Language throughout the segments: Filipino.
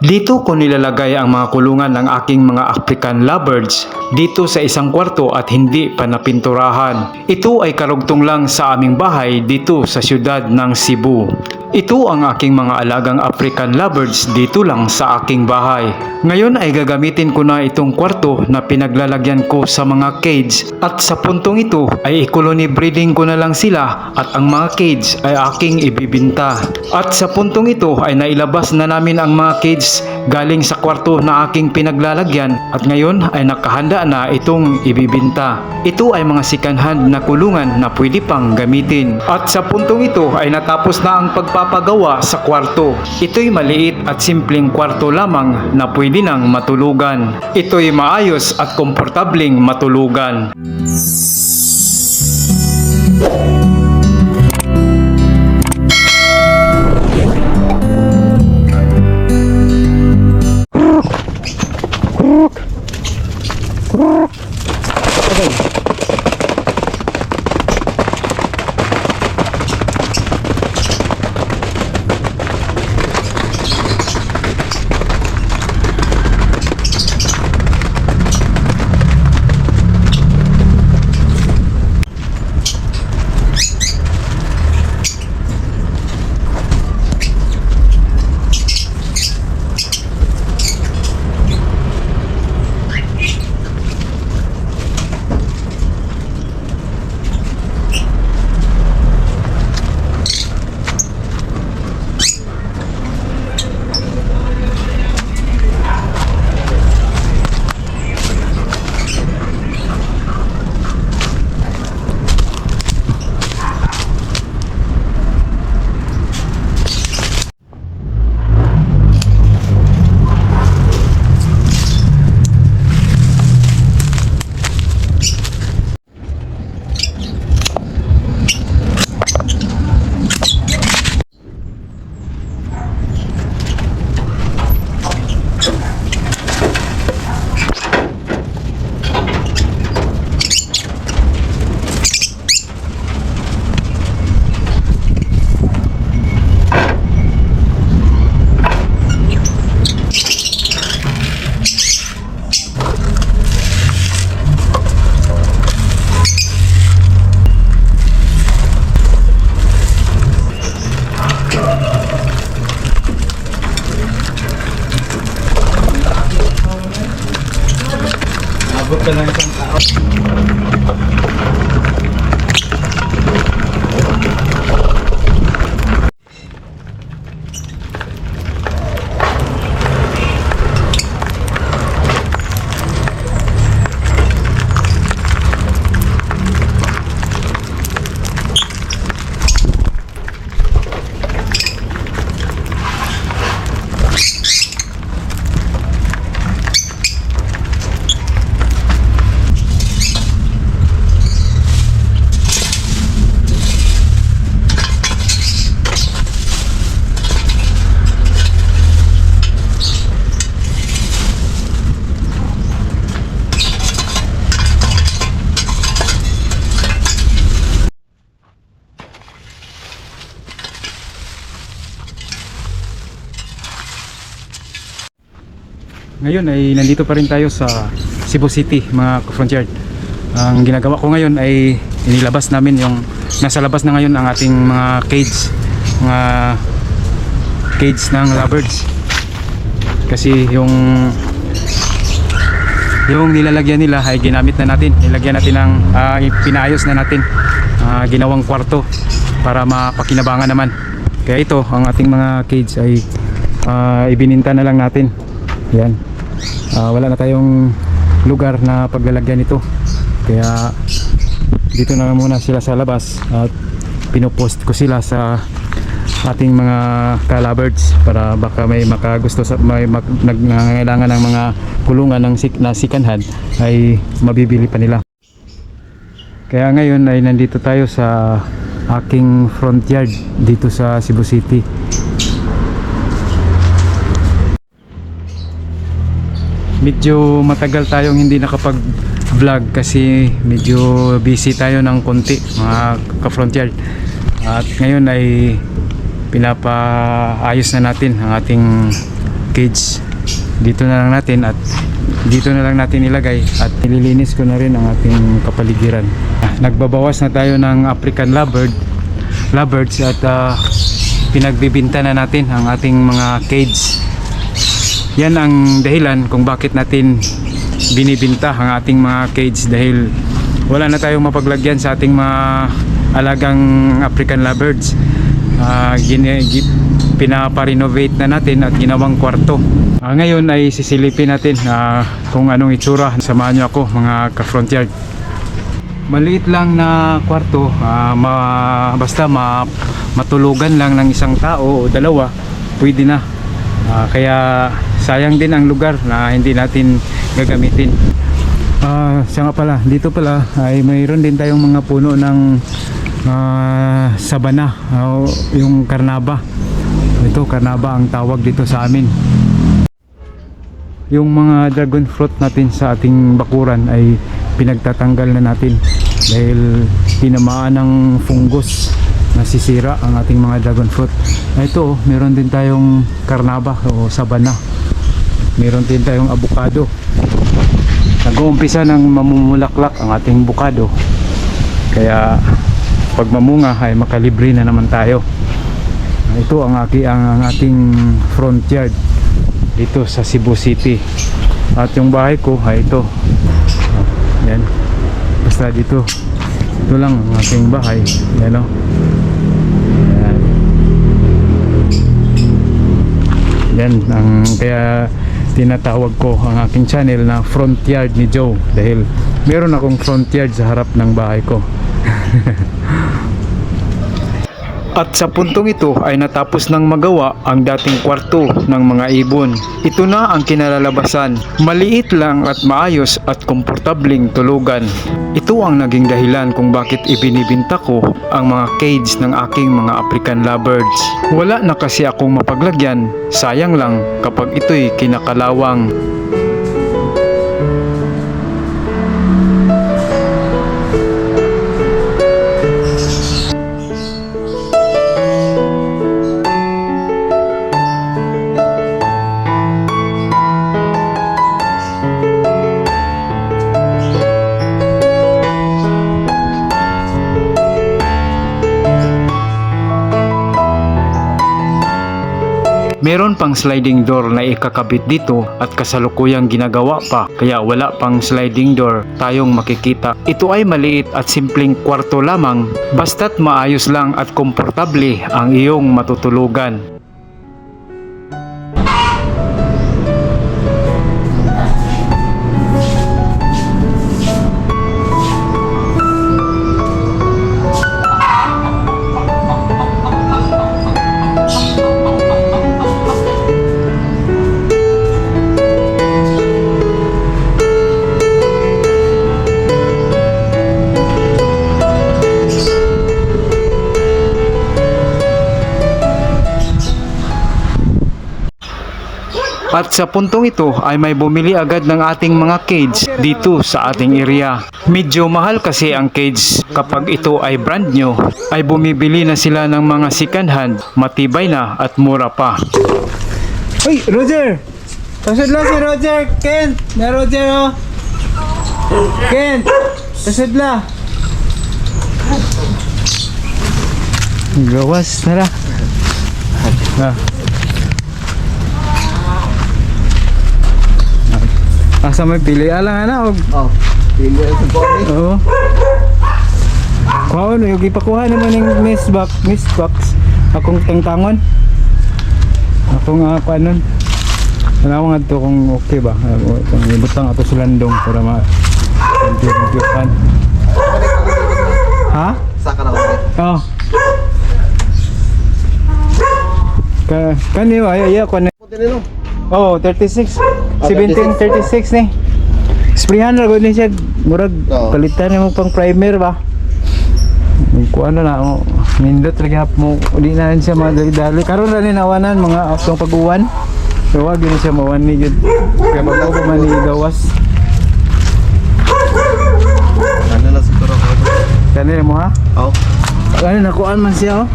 Dito ko nilalagay ang mga kulungan ng aking mga African lovebirds dito sa isang kwarto at hindi pa napinturahan. Ito ay karugtong lang sa aming bahay dito sa siyudad ng Cebu. Ito ang aking mga alagang African lovebirds dito lang sa aking bahay. Ngayon ay gagamitin ko na itong kwarto na pinaglalagyan ko sa mga cage at sa puntong ito ay i-colony breeding ko na lang sila at ang mga cage ay aking ibibinta. At sa puntong ito ay nailabas na namin ang mga cage galing sa kwarto na aking pinaglalagyan at ngayon ay nakahanda na itong ibibinta. Ito ay mga second hand na kulungan na pwede pang gamitin. At sa puntong ito ay natapos na ang pagpapagawa sa kwarto. Ito'y maliit at simpleng kwarto lamang na pwede nang matulugan. Ito'y maayos at komportabling matulugan. Abot ka lang isang tao. Ngayon ay nandito pa rin tayo sa Cebu City, mga ka-frontier. Ang ginagawa ko ngayon ay inilabas namin yung nasa labas na ngayon ang ating mga cage ng lovebirds. Kasi yung nilalagyan nila ay ginamit na natin. Nilagyan natin ng pinaayos na natin, ginawang kwarto para mapakinabangan naman. Kaya ito, ang ating mga cage ay ibininta na lang natin. Yan. Wala na tayong lugar na paglalagyan ito, kaya dito na muna sila sa labas at pinopost ko sila sa ating mga ka-lovebirds para baka may makagusto sa nangangailangan ng mga kulungan ng second hand ay mabibili pa nila. Kaya ngayon ay nandito tayo sa aking front yard dito sa Cebu City. Medyo matagal tayong hindi nakapag-vlog kasi medyo busy tayo ng konti, mga ka-frontier. At ngayon ay pinapaayos na natin ang ating cage. Dito na lang natin at dito na lang natin ilagay at nililinis ko na rin ang ating kapaligiran. Nagbabawas na tayo ng African lovebirds at pinagbibinta na natin ang ating mga cage. Yan ang dahilan kung bakit natin binibinta ang ating mga cage, dahil wala na tayong mapaglagyan sa ating mga alagang African lovebirds. Pinaparenovate na natin at ginawang kwarto. Ngayon ay sisilipin natin kung anong itsura. Samahan nyo ako mga ka-frontyard. Maliit lang na kwarto, basta matulugan lang ng isang tao o dalawa, pwede na. Kaya sayang din ang lugar na hindi natin gagamitin. Siya nga pala, dito pala ay mayroon din tayong mga puno ng sabana, yung karnaba. Ito, karnaba ang tawag dito sa amin. Yung mga dragon fruit natin sa ating bakuran ay pinagtatanggal na natin dahil tinamaan ng fungus, nasisira ang ating mga dragon fruit. Ito, meron din tayong karnaba o sabana. Meron din tayong avocado. Nag-uumpisa ng mamumulaklak ang ating avocado. Kaya pag mamunga ay makalibre na naman tayo. Ito ang ating front yard dito sa Cebu City. At yung bahay ko ay ito. Yan. Basta dito. Ito lang ang ating bahay. Yan o. Yan. Yan ang kaya tinatawag ko ang aking channel na front yard ni Joe, dahil meron akong front yard sa harap ng bahay ko. At sa puntong ito ay natapos ng magawa ang dating kwarto ng mga ibon. Ito na ang kinalalabasan. Maliit lang at maayos at komportabling tulugan. Ito ang naging dahilan kung bakit ibinibinta ko ang mga cage ng aking mga African lovebirds. Wala na kasi akong mapaglagyan. Sayang lang kapag ito'y kinakalawang. Meron pang sliding door na ikakabit dito at kasalukuyang ginagawa pa, kaya wala pang sliding door tayong makikita. Ito ay maliit at simpleng kwarto lamang, basta't maayos lang at komportable ang iyong matutulugan. At sa puntong ito ay may bumili agad ng ating mga cage dito sa ating area. Medyo mahal kasi ang cage kapag ito ay brand new, ay bumibili na sila ng mga second hand, matibay na at mura pa. Uy, Roger! Tasod lang si Roger! Kent! Na Roger oh! Kent! Tasod lang! Gawas, tara! Asa may pili alang ana og pili ito po ni. Oo. Kuha no yung ipakuha naman ng mist box. Akong tangtangon. Akong kuanon. Tanaw nga to kung okay ba. Kung ibutang ato sa landong para ma-computeran. Ha? Saka na ko. Oh. Kaniyo ay ko na. Oh, 36. 1736 ni. Sprayan ra gud ni siya. Murag palitan mo pang primer ba. Kung ano na mo, nindot lagi hap mo, di na siya madali-dali. Karon ra ni nawanan mga aktong pag-uwan. So wag din siya mawan ni jud. Kaya bago pa man ni gawas. Ano na siguro ko. Kanila mo ha? Oh. Ano nakuan man siya oh.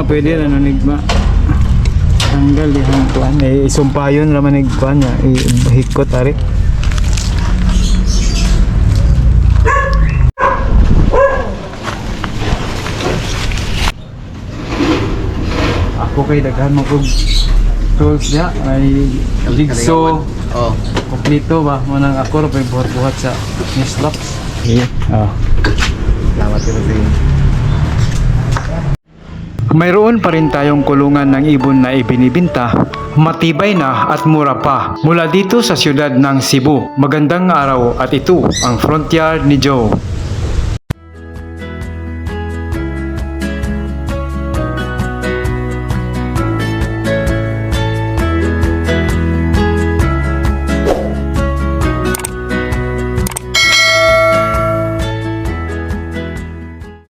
Pwede na nanigma. Tanggal yung kuan. Isumpayon naman yung kuan niya. Hikot ari. Ako kay daghan mo kog tools niya. Ay jigsaw. Oh. Kompleto ba? Manang ako rin buhat-buhat sa nislocks. Okay. Salamat ka sa inyo. Mayroon pa rin tayong kulungan ng ibon na ibinibinta, matibay na at mura pa. Mula dito sa siyudad ng Cebu, magandang araw at ito ang front yard ni Joe.